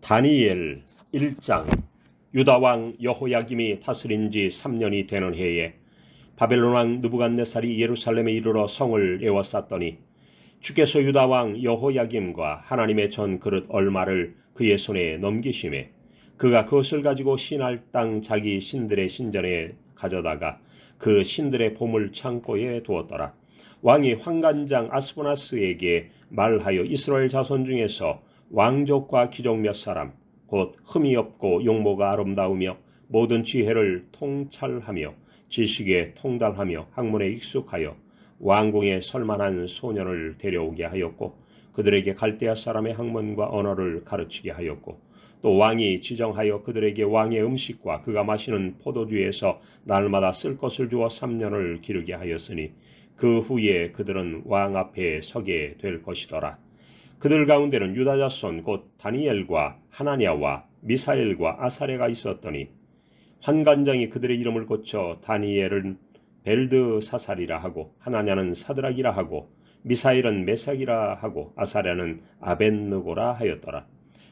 다니엘 1장. 유다왕 여호야김이 다스린 지 3년이 되는 해에 바벨론 왕 느부갓네살이 예루살렘에 이르러 성을 에워쌌더니 주께서 유다왕 여호야김과 하나님의 전 그릇 얼마를 그의 손에 넘기심에 그가 그것을 가지고 신할 땅 자기 신들의 신전에 가져다가 그 신들의 보물 창고에 두었더라. 왕이 환관장 아스보나스에게 말하여 이스라엘 자손 중에서 왕족과 귀족 몇 사람 곧 흠이 없고 용모가 아름다우며 모든 지혜를 통찰하며 지식에 통달하며 학문에 익숙하여 왕궁에 설만한 소년을 데려오게 하였고 그들에게 갈대아 사람의 학문과 언어를 가르치게 하였고 또 왕이 지정하여 그들에게 왕의 음식과 그가 마시는 포도주에서 날마다 쓸 것을 주어 3년을 기르게 하였으니 그 후에 그들은 왕 앞에 서게 될 것이더라. 그들 가운데는 유다 자손 곧 다니엘과 하나냐와 미사엘과 아사랴가 있었더니 환관장이 그들의 이름을 고쳐 다니엘은 벨드사살이라 하고 하나냐는 사드락이라 하고 미사엘은 메삭이라 하고 아사랴는 아벳느고라 하였더라.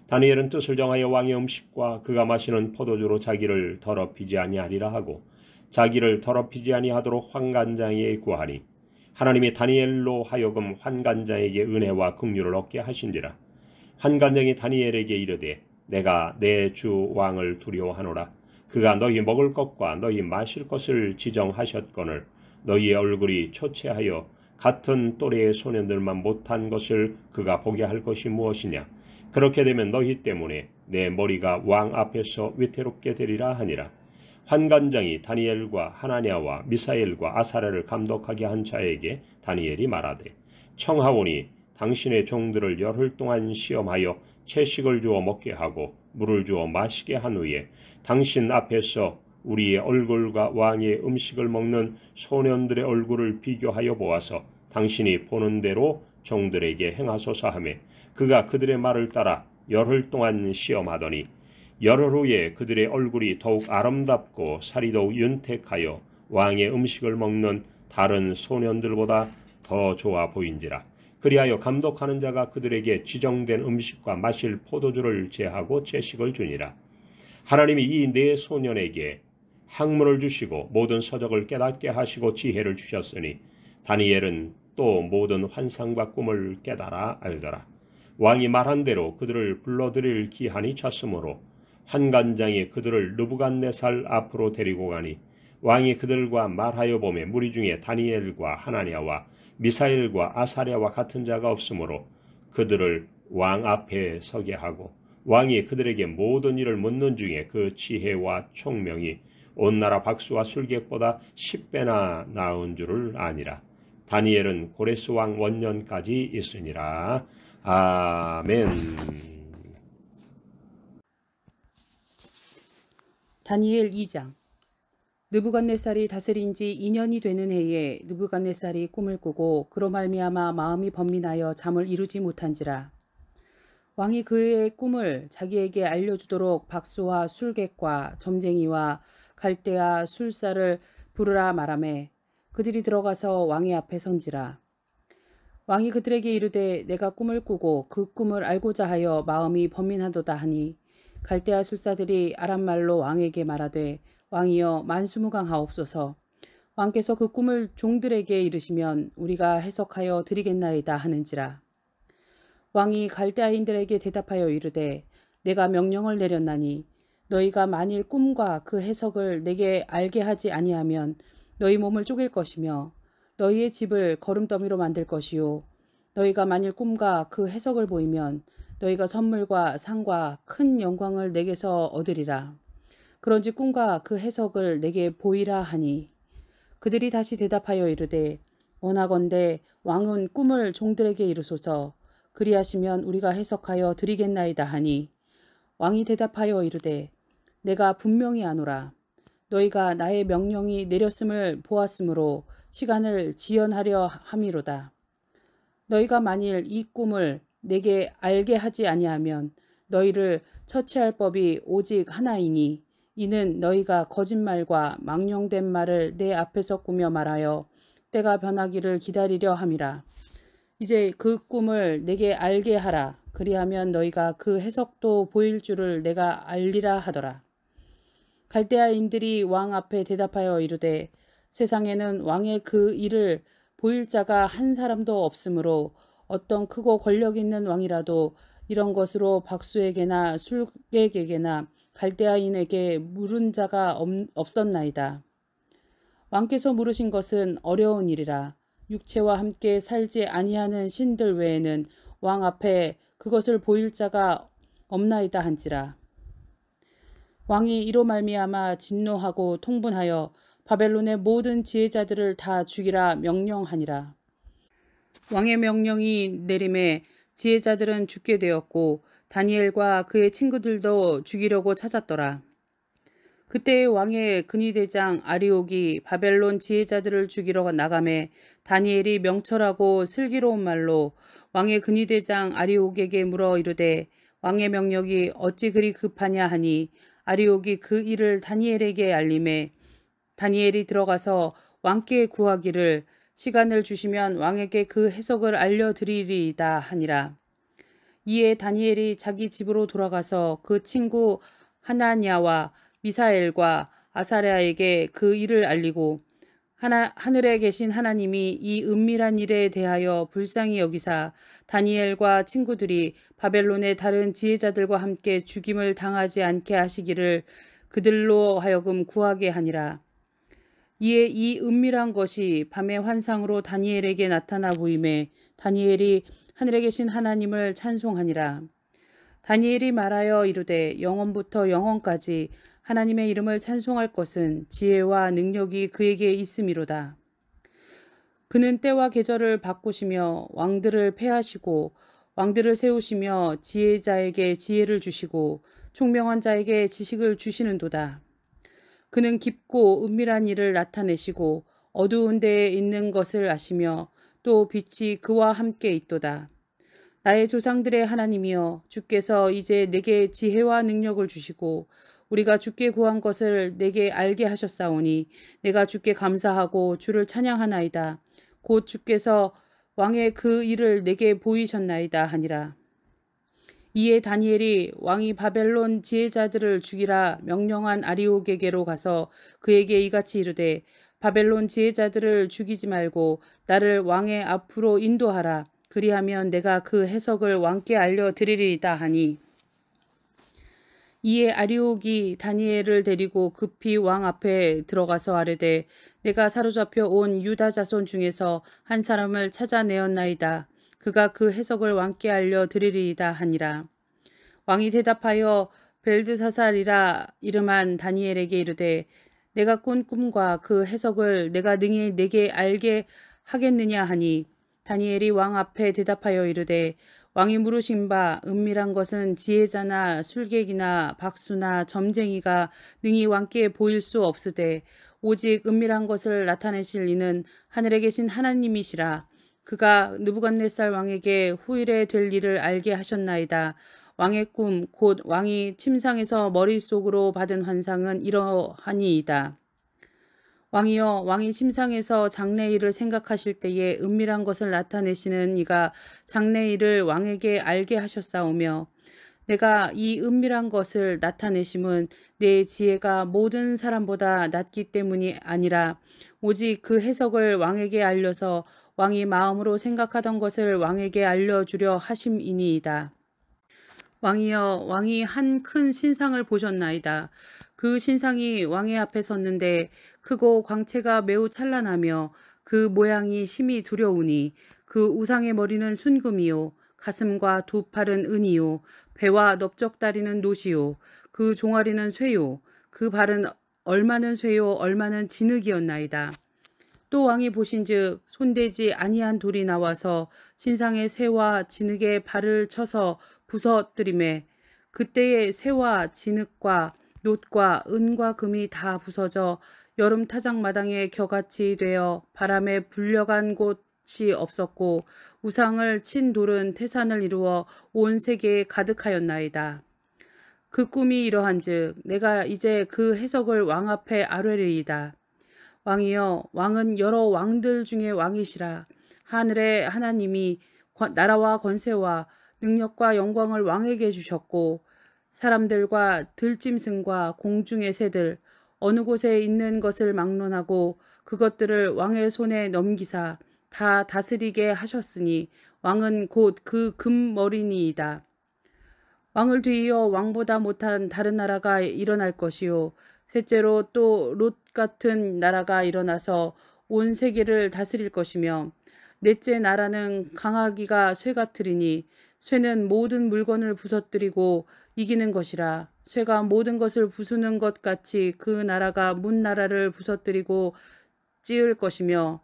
다니엘은 뜻을 정하여 왕의 음식과 그가 마시는 포도주로 자기를 더럽히지 아니하리라 하고 자기를 더럽히지 아니하도록 환관장에게 구하니 하나님이 다니엘로 하여금 환관장에게 은혜와 긍휼을 얻게 하신지라. 환관장이 다니엘에게 이르되 내가 내 주 왕을 두려워하노라. 그가 너희 먹을 것과 너희 마실 것을 지정하셨거늘 너희의 얼굴이 초췌하여 같은 또래의 소년들만 못한 것을 그가 보게 할 것이 무엇이냐. 그렇게 되면 너희 때문에 내 머리가 왕 앞에서 위태롭게 되리라 하니라. 환관장이 다니엘과 하나냐와 미사엘과 아사랴를 감독하게 한 자에게 다니엘이 말하되 청하오니 당신의 종들을 열흘 동안 시험하여 채식을 주어 먹게 하고 물을 주어 마시게 한 후에 당신 앞에서 우리의 얼굴과 왕의 음식을 먹는 소년들의 얼굴을 비교하여 보아서 당신이 보는 대로 종들에게 행하소서 하매 그가 그들의 말을 따라 열흘 동안 시험하더니 열흘 후에 그들의 얼굴이 더욱 아름답고 살이 더욱 윤택하여 왕의 음식을 먹는 다른 소년들보다 더 좋아 보인지라. 그리하여 감독하는 자가 그들에게 지정된 음식과 마실 포도주를 제하고 채식을 주니라. 하나님이 이 네 소년에게 학문을 주시고 모든 서적을 깨닫게 하시고 지혜를 주셨으니 다니엘은 또 모든 환상과 꿈을 깨달아 알더라. 왕이 말한 대로 그들을 불러들일 기한이 찼으므로 환관장이 그들을 느부갓네살 앞으로 데리고 가니 왕이 그들과 말하여 보매 무리 중에 다니엘과 하나냐와 미사엘과 아사랴와 같은 자가 없으므로 그들을 왕 앞에 서게 하고 왕이 그들에게 모든 일을 묻는 중에 그 지혜와 총명이 온 나라 박수와 술객보다 10배나 나은 줄을 아니라. 다니엘은 고레스 왕 원년까지 있으니라. 아멘. 다니엘 2장. 느부갓네살이 다스린 지 2년이 되는 해에 느부갓네살이 꿈을 꾸고 그로 말미암아 마음이 번민하여 잠을 이루지 못한지라. 왕이 그의 꿈을 자기에게 알려주도록 박수와 술객과 점쟁이와 갈대아 술사를 부르라 말하매 그들이 들어가서 왕의 앞에 선지라. 왕이 그들에게 이르되 내가 꿈을 꾸고 그 꿈을 알고자 하여 마음이 번민하도다 하니 갈대아 술사들이 아람말로 왕에게 말하되 왕이여 만수무강하옵소서. 왕께서 그 꿈을 종들에게 이르시면 우리가 해석하여 드리겠나이다 하는지라. 왕이 갈대아인들에게 대답하여 이르되 내가 명령을 내렸나니 너희가 만일 꿈과 그 해석을 내게 알게 하지 아니하면 너희 몸을 쪼갤 것이며 너희의 집을 거름더미로 만들 것이요 너희가 만일 꿈과 그 해석을 보이면 너희가 선물과 상과 큰 영광을 내게서 얻으리라. 그런지 꿈과 그 해석을 내게 보이라 하니 그들이 다시 대답하여 이르되 원하건대 왕은 꿈을 종들에게 이르소서. 그리하시면 우리가 해석하여 드리겠나이다 하니 왕이 대답하여 이르되 내가 분명히 아노라. 너희가 나의 명령이 내렸음을 보았으므로 시간을 지연하려 함이로다. 너희가 만일 이 꿈을 내게 알게 하지 아니하면 너희를 처치할 법이 오직 하나이니 이는 너희가 거짓말과 망령된 말을 내 앞에서 꾸며 말하여 때가 변하기를 기다리려 함이라. 이제 그 꿈을 내게 알게 하라. 그리하면 너희가 그 해석도 보일 줄을 내가 알리라 하더라. 갈대아인들이 왕 앞에 대답하여 이르되 세상에는 왕의 그 일을 보일 자가 한 사람도 없으므로 어떤 크고 권력 있는 왕이라도 이런 것으로 박수에게나 술객에게나 갈대아인에게 물은 자가 없었나이다. 왕께서 물으신 것은 어려운 일이라. 육체와 함께 살지 아니하는 신들 외에는 왕 앞에 그것을 보일 자가 없나이다 한지라. 왕이 이로 말미암아 진노하고 통분하여 바벨론의 모든 지혜자들을 다 죽이라 명령하니라. 왕의 명령이 내림에 지혜자들은 죽게 되었고 다니엘과 그의 친구들도 죽이려고 찾았더라. 그때 왕의 근위대장 아리옥이 바벨론 지혜자들을 죽이러 나가매 다니엘이 명철하고 슬기로운 말로 왕의 근위대장 아리옥에게 물어 이르되 왕의 명령이 어찌 그리 급하냐 하니 아리옥이 그 일을 다니엘에게 알림해 다니엘이 들어가서 왕께 구하기를 시간을 주시면 왕에게 그 해석을 알려드리리이다 하니라. 이에 다니엘이 자기 집으로 돌아가서 그 친구 하나냐와 미사엘과 아사랴에게 그 일을 알리고 하늘에 계신 하나님이 이 은밀한 일에 대하여 불쌍히 여기사 다니엘과 친구들이 바벨론의 다른 지혜자들과 함께 죽임을 당하지 않게 하시기를 그들로 하여금 구하게 하니라. 이에 이 은밀한 것이 밤의 환상으로 다니엘에게 나타나 보임에 다니엘이 하늘에 계신 하나님을 찬송하니라. 다니엘이 말하여 이르되 영원부터 영원까지 하나님의 이름을 찬송할 것은 지혜와 능력이 그에게 있음이로다. 그는 때와 계절을 바꾸시며 왕들을 패하시고 왕들을 세우시며 지혜자에게 지혜를 주시고 총명한 자에게 지식을 주시는도다. 그는 깊고 은밀한 일을 나타내시고 어두운 데에 있는 것을 아시며 또 빛이 그와 함께 있도다. 나의 조상들의 하나님이여 주께서 이제 내게 지혜와 능력을 주시고 우리가 주께 구한 것을 내게 알게 하셨사오니 내가 주께 감사하고 주를 찬양하나이다. 곧 주께서 왕의 그 일을 내게 보이셨나이다 하니라. 이에 다니엘이 왕이 바벨론 지혜자들을 죽이라 명령한 아리옥에게로 가서 그에게 이같이 이르되 바벨론 지혜자들을 죽이지 말고 나를 왕의 앞으로 인도하라. 그리하면 내가 그 해석을 왕께 알려드리리이다 하니 이에 아리옥이 다니엘을 데리고 급히 왕 앞에 들어가서 아뢰되 내가 사로잡혀 온 유다 자손 중에서 한 사람을 찾아내었나이다. 그가 그 해석을 왕께 알려드리리이다 하니라. 왕이 대답하여 벨드사살이라 이름한 다니엘에게 이르되 내가 꾼 꿈과 그 해석을 내가 능히 내게 알게 하겠느냐 하니 다니엘이 왕 앞에 대답하여 이르되 왕이 물으신 바 은밀한 것은 지혜자나 술객이나 박수나 점쟁이가 능히 왕께 보일 수 없으되 오직 은밀한 것을 나타내실 이는 하늘에 계신 하나님이시라. 그가 느부갓네살 왕에게 후일에 될 일을 알게 하셨나이다. 왕의 꿈 곧 왕이 침상에서 머릿속으로 받은 환상은 이러하니이다. 왕이여 왕이 침상에서 장래일을 생각하실 때에 은밀한 것을 나타내시는 이가 장래일을 왕에게 알게 하셨사오며 내가 이 은밀한 것을 나타내심은 내 지혜가 모든 사람보다 낮기 때문이 아니라 오직 그 해석을 왕에게 알려서 왕이 마음으로 생각하던 것을 왕에게 알려주려 하심이니이다. 왕이여 왕이 한 큰 신상을 보셨나이다. 그 신상이 왕의 앞에 섰는데 크고 광채가 매우 찬란하며 그 모양이 심히 두려우니 그 우상의 머리는 순금이요 가슴과 두 팔은 은이요 배와 넓적다리는 노시요 그 종아리는 쇠요 그 발은 얼마는 쇠요 얼마는 진흙이었나이다. 또 왕이 보신즉 손대지 아니한 돌이 나와서 신상의 쇠와 진흙에 발을 쳐서 부서뜨리매 그때의 쇠와 진흙과 놋과 은과 금이 다 부서져 여름 타작 마당에 겨같이 되어 바람에 불려간 곳이 없었고 우상을 친 돌은 태산을 이루어 온 세계에 가득하였나이다. 그 꿈이 이러한즉 내가 이제 그 해석을 왕 앞에 아뢰리이다. 왕이여 왕은 여러 왕들 중에 왕이시라. 하늘의 하나님이 나라와 권세와 능력과 영광을 왕에게 주셨고 사람들과 들짐승과 공중의 새들 어느 곳에 있는 것을 막론하고 그것들을 왕의 손에 넘기사 다 다스리게 하셨으니 왕은 곧 그 금머리니이다. 왕을 뒤이어 왕보다 못한 다른 나라가 일어날 것이요 셋째로 또 롯 같은 나라가 일어나서 온 세계를 다스릴 것이며 넷째 나라는 강하기가 쇠 같으리니 쇠는 모든 물건을 부서뜨리고 이기는 것이라 쇠가 모든 것을 부수는 것 같이 그 나라가 문 나라를 부서뜨리고 찌을 것이며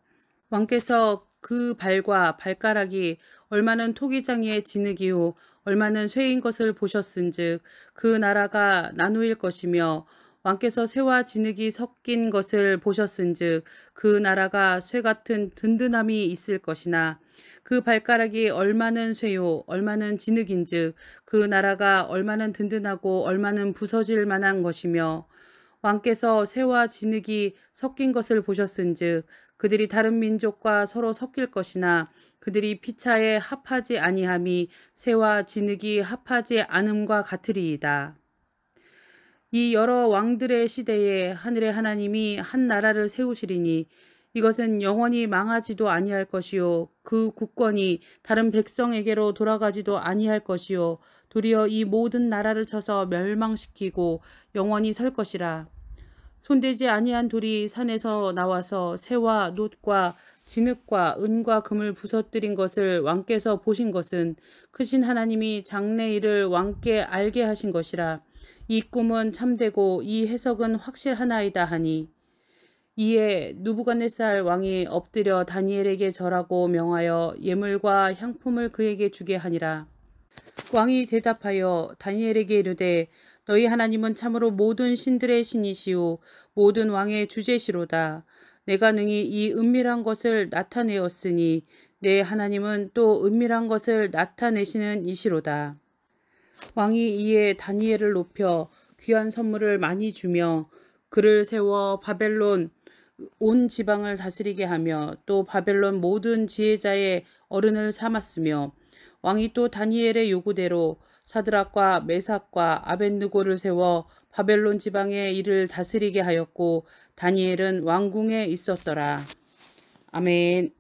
왕께서 그 발과 발가락이 얼마는 토기장이의 진흙이요 얼마는 쇠인 것을 보셨은즉 그 나라가 나누일 것이며 왕께서 쇠와 진흙이 섞인 것을 보셨은즉 그 나라가 쇠 같은 든든함이 있을 것이나 그 발가락이 얼마는 쇠요 얼마는 진흙인즉 그 나라가 얼마는 든든하고 얼마는 부서질 만한 것이며 왕께서 쇠와 진흙이 섞인 것을 보셨은즉 그들이 다른 민족과 서로 섞일 것이나 그들이 피차에 합하지 아니함이 쇠와 진흙이 합하지 않음과 같으리이다. 이 여러 왕들의 시대에 하늘의 하나님이 한 나라를 세우시리니 이것은 영원히 망하지도 아니할 것이요 그 국권이 다른 백성에게로 돌아가지도 아니할 것이요 도리어 이 모든 나라를 쳐서 멸망시키고 영원히 설 것이라. 손대지 아니한 돌이 산에서 나와서 새와 놋과 진흙과 은과 금을 부서뜨린 것을 왕께서 보신 것은 크신 하나님이 장래일을 왕께 알게 하신 것이라. 이 꿈은 참되고 이 해석은 확실하나이다 하니 이에 누부갓네살 왕이 엎드려 다니엘에게 절하고 명하여 예물과 향품을 그에게 주게 하니라. 왕이 대답하여 다니엘에게 이르되 너희 하나님은 참으로 모든 신들의 신이시오 모든 왕의 주제시로다. 내가 능히 이 은밀한 것을 나타내었으니 내 하나님은 또 은밀한 것을 나타내시는 이시로다. 왕이 이에 다니엘을 높여 귀한 선물을 많이 주며 그를 세워 바벨론 온 지방을 다스리게 하며 또 바벨론 모든 지혜자의 어른을 삼았으며 왕이 또 다니엘의 요구대로 사드락과 메삭과 아벳느고를 세워 바벨론 지방의 일을 다스리게 하였고 다니엘은 왕궁에 있었더라. 아멘.